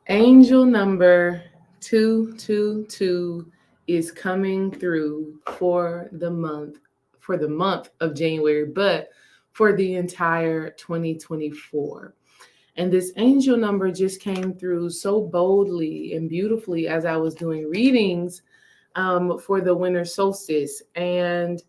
Angel number 222 is coming through for the month of January, but for the entire 2024. And this angel number just came through so boldly and beautifully as I was doing readings for the winter solstice. And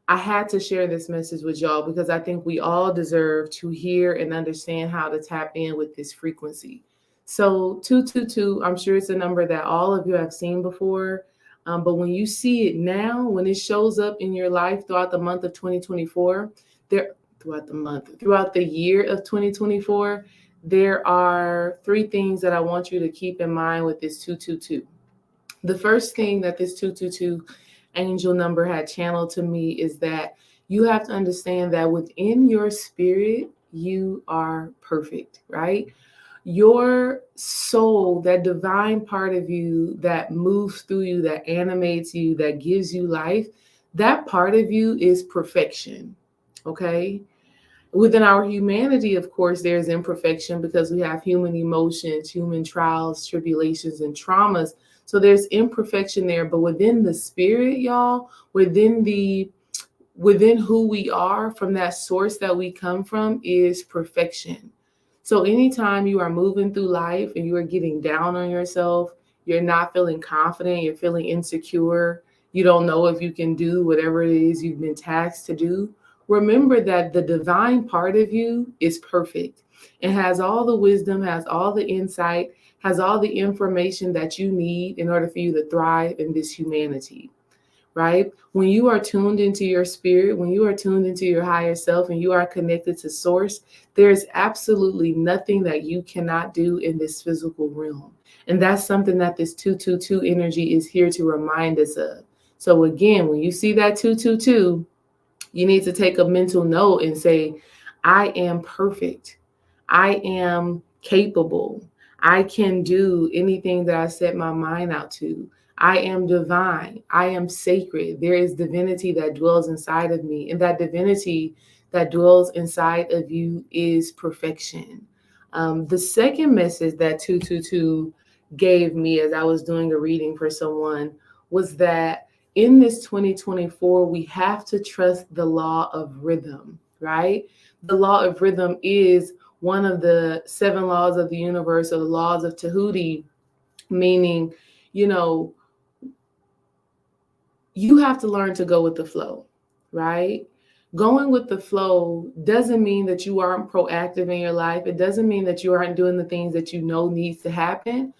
I had to share this message with y'all because I think we all deserve to hear and understand how to tap in with this frequency. So, 222, I'm sure it's a number that all of you have seen before. But when you see it now, when it shows up in your life throughout the month of 2024, there throughout the year of 2024, there are three things that I want you to keep in mind with this 222. The first thing that this 222 angel number had channeled to me is that you have to understand that within your spirit, you are perfect, right? Your soul, that divine part of you that moves through you, that animates you, that gives you life, that part of you is perfection, okay? Within our humanity, of course, there's imperfection because we have human emotions, human trials, tribulations, and traumas. So there's imperfection there. But within the spirit, y'all, within who we are, from that source that we come from, is perfection. So anytime you are moving through life and you are getting down on yourself, you're not feeling confident, you're feeling insecure, you don't know if you can do whatever it is you've been tasked to do, remember that the divine part of you is perfect and has all the wisdom, has all the insight, has all the information that you need in order for you to thrive in this humanity, right? When you are tuned into your spirit, when you are tuned into your higher self and you are connected to source, there's absolutely nothing that you cannot do in this physical realm. And that's something that this 222 energy is here to remind us of. So again, when you see that 222, you need to take a mental note and say, I am perfect. I am capable. I can do anything that I set my mind out to. I am divine. I am sacred. There is divinity that dwells inside of me. And that divinity that dwells inside of you is perfection. The second message that 222 gave me as I was doing a reading for someone was that in this 2024, we have to trust the law of rhythm, right? The law of rhythm is one of the seven laws of the universe, or the laws of Tahuti, meaning, you know, you have to learn to go with the flow, right? Going with the flow doesn't mean that you aren't proactive in your life. It doesn't mean that you aren't doing the things that you know needs to happen.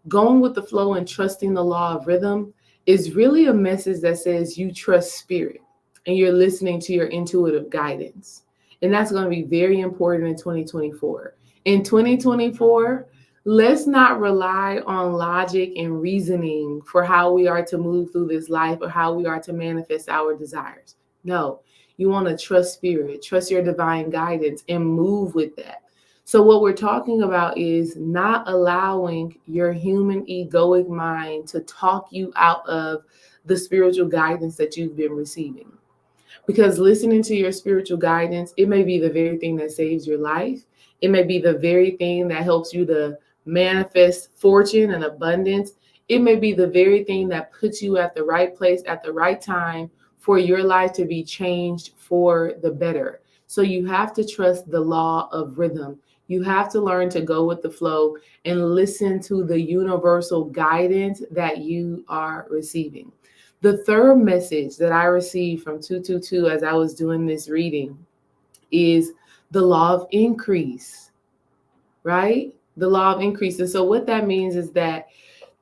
Going with the flow and trusting the law of rhythm is really a message that says you trust spirit and you're listening to your intuitive guidance. And that's going to be very important in 2024. In 2024, let's not rely on logic and reasoning for how we are to move through this life or how we are to manifest our desires. No, you want to trust spirit, trust your divine guidance, and move with that. So, what we're talking about is not allowing your human egoic mind to talk you out of the spiritual guidance that you've been receiving. Because listening to your spiritual guidance, it may be the very thing that saves your life. It may be the very thing that helps you to manifest fortune and abundance. It may be the very thing that puts you at the right place at the right time for your life to be changed for the better. So you have to trust the law of rhythm. You have to learn to go with the flow and listen to the universal guidance that you are receiving. The third message that I received from 222 as I was doing this reading is the law of increase, right? The law of increase. And so what that means is that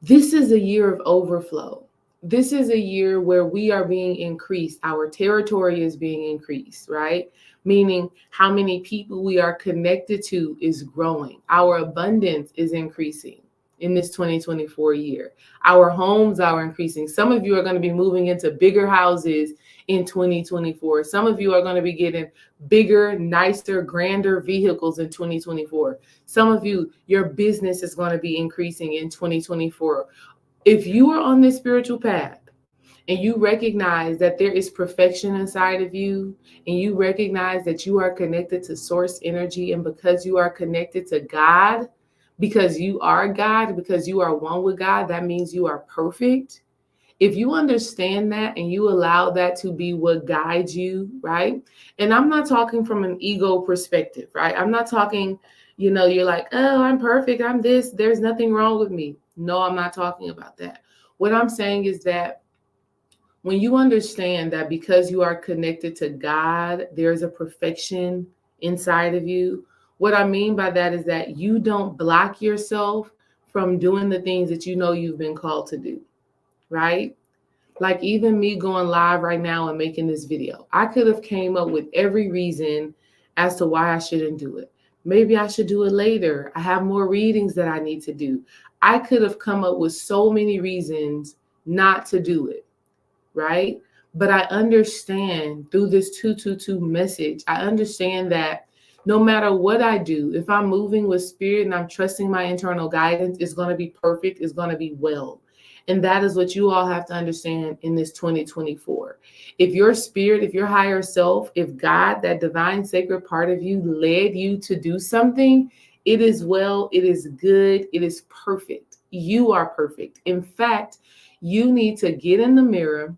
this is a year of overflow. This is a year where we are being increased. Our territory is being increased, right? Meaning how many people we are connected to is growing. Our abundance is increasing in this 2024 year. Our homes are increasing. Some of you are going to be moving into bigger houses in 2024. Some of you are going to be getting bigger, nicer, grander vehicles in 2024. Some of you, your business is going to be increasing in 2024. If you are on this spiritual path and you recognize that there is perfection inside of you, and you recognize that you are connected to source energy, and because you are connected to God, because you are God, because you are one with God, that means you are perfect. If you understand that and you allow that to be what guides you, right? And I'm not talking from an ego perspective, right? I'm not talking, you're like, oh, I'm perfect. I'm this. There's nothing wrong with me. No, I'm not talking about that. What I'm saying is that when you understand that because you are connected to God, there's a perfection inside of you. What I mean by that is that you don't block yourself from doing the things that you know you've been called to do, right? Like even me going live right now and making this video, I could have came up with every reason as to why I shouldn't do it. Maybe I should do it later. I have more readings that I need to do. I could have come up with so many reasons not to do it, right? But I understand through this 222 message, I understand that no matter what I do, if I'm moving with spirit and I'm trusting my internal guidance, it's going to be perfect, it's going to be well. And that is what you all have to understand in this 2024. If your spirit, if your higher self, if God, that divine sacred part of you led you to do something, it is well, it is good, it is perfect. You are perfect. In fact, you need to get in the mirror,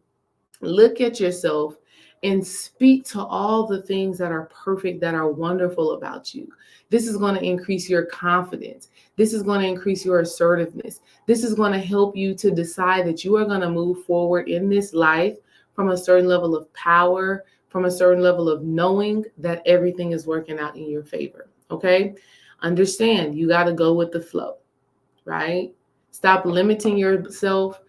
look at yourself, and speak to all the things that are perfect, that are wonderful about you. This is going to increase your confidence. This is going to increase your assertiveness. This is going to help you to decide that you are going to move forward in this life from a certain level of power, from a certain level of knowing that everything is working out in your favor. Okay? Understand, you got to go with the flow, right? Stop limiting yourself,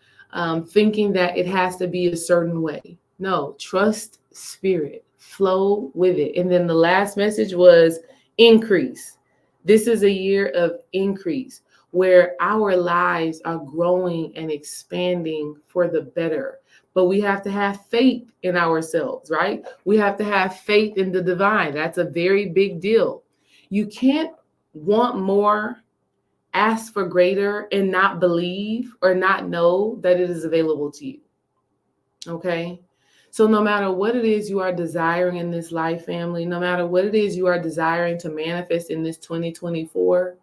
thinking that it has to be a certain way. No, trust spirit, flow with it. And then the last message was increase. This is a year of increase where our lives are growing and expanding for the better. But we have to have faith in ourselves, right? We have to have faith in the divine. That's a very big deal. You can't want more, ask for greater, and not believe or not know that it is available to you. Okay? So no matter what it is you are desiring in this life, family, no matter what it is you are desiring to manifest in this 2024,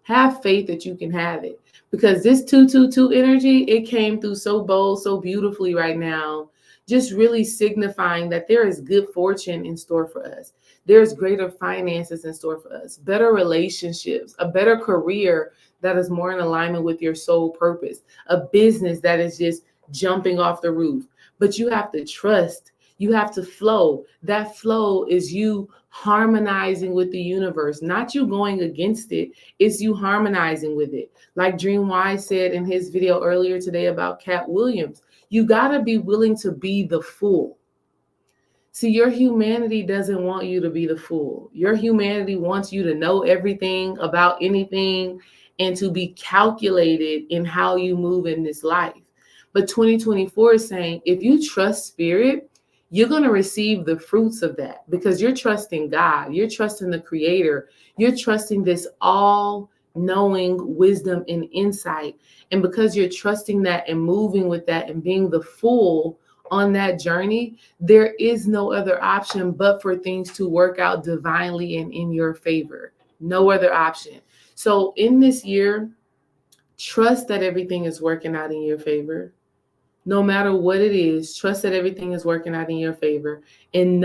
have faith that you can have it. Because this 222 energy, it came through so bold, so beautifully right now, just really signifying that there is good fortune in store for us. There's greater finances in store for us, better relationships, a better career that is more in alignment with your soul purpose, a business that is just jumping off the roof. But you have to trust, you have to flow. That flow is you harmonizing with the universe, not you going against it. It's you harmonizing with it. Like Dream Wise said in his video earlier today about Cat Williams, you got to be willing to be the fool. See, your humanity doesn't want you to be the fool. Your humanity wants you to know everything about anything and to be calculated in how you move in this life. But 2024 is saying, if you trust spirit, you're going to receive the fruits of that because you're trusting God. You're trusting the creator. You're trusting this all-knowing wisdom and insight. And because you're trusting that and moving with that and being the fool on that journey, there is no other option but for things to work out divinely and in your favor. No other option. So in this year, trust that everything is working out in your favor. No matter what it is, trust that everything is working out in your favor. And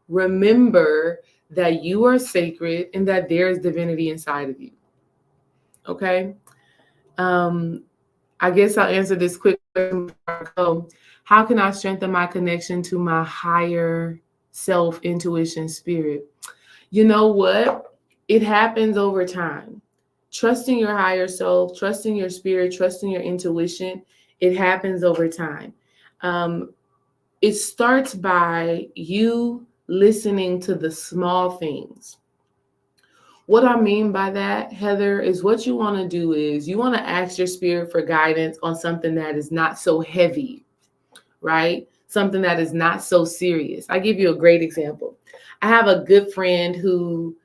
remember that you are sacred and that there is divinity inside of you. Okay? I guess I'll answer this quick question before I go. How can I strengthen my connection to my higher self, intuition, spirit? You know what? It happens over time. Trusting your higher self, trusting your spirit, trusting your intuition, it happens over time. It starts by you listening to the small things. What I mean by that, Heather, is what you want to do is you want to ask your spirit for guidance on something that is not so heavy, right? Something that is not so serious. I give you a great example. I have a good friend who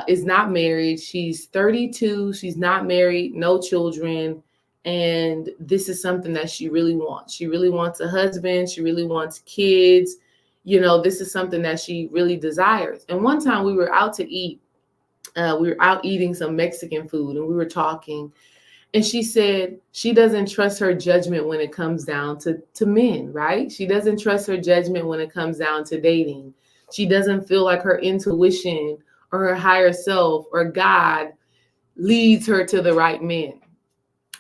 is not married. She's 32. She's not married, no children. And this is something that she really wants. She really wants a husband. She really wants kids. This is something that she really desires. And one time we were out to eat We were out eating some Mexican food and we were talking. And she said she doesn't trust her judgment when it comes down to men, right? She doesn't trust her judgment when it comes down to dating. She doesn't feel like her intuition or her higher self or God leads her to the right men.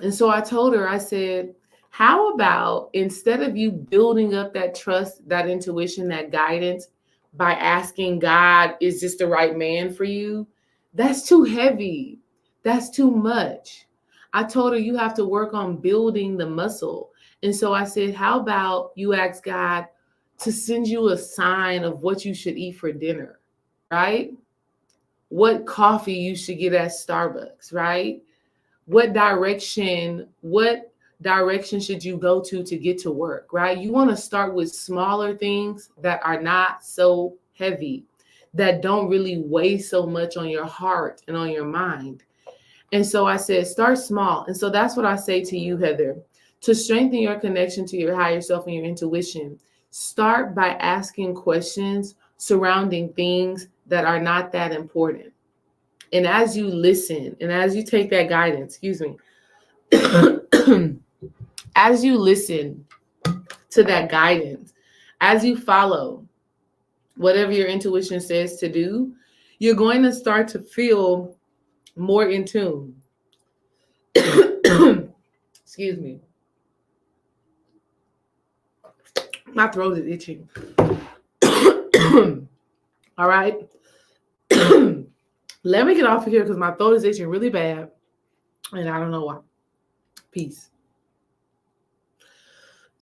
And so I told her, I said, how about instead of you building up that trust, that intuition, that guidance by asking God, is this the right man for you? That's too heavy. That's too much. I told her you have to work on building the muscle. And so I said, how about you ask God to send you a sign of what you should eat for dinner, right? What coffee you should get at Starbucks, right? What direction should you go to get to work, right? You want to start with smaller things that are not so heavy, that don't really weigh so much on your heart and on your mind. And so I said, start small. And so that's what I say to you, Heather. To strengthen your connection to your higher self and your intuition, start by asking questions surrounding things that are not that important. And as you listen and as you take that guidance, excuse me, as you listen to that guidance, as you follow whatever your intuition says to do, you're going to start to feel more in tune. Excuse me. My throat is itching. All right. Let me get off of here because my throat is itching really bad. And I don't know why. Peace.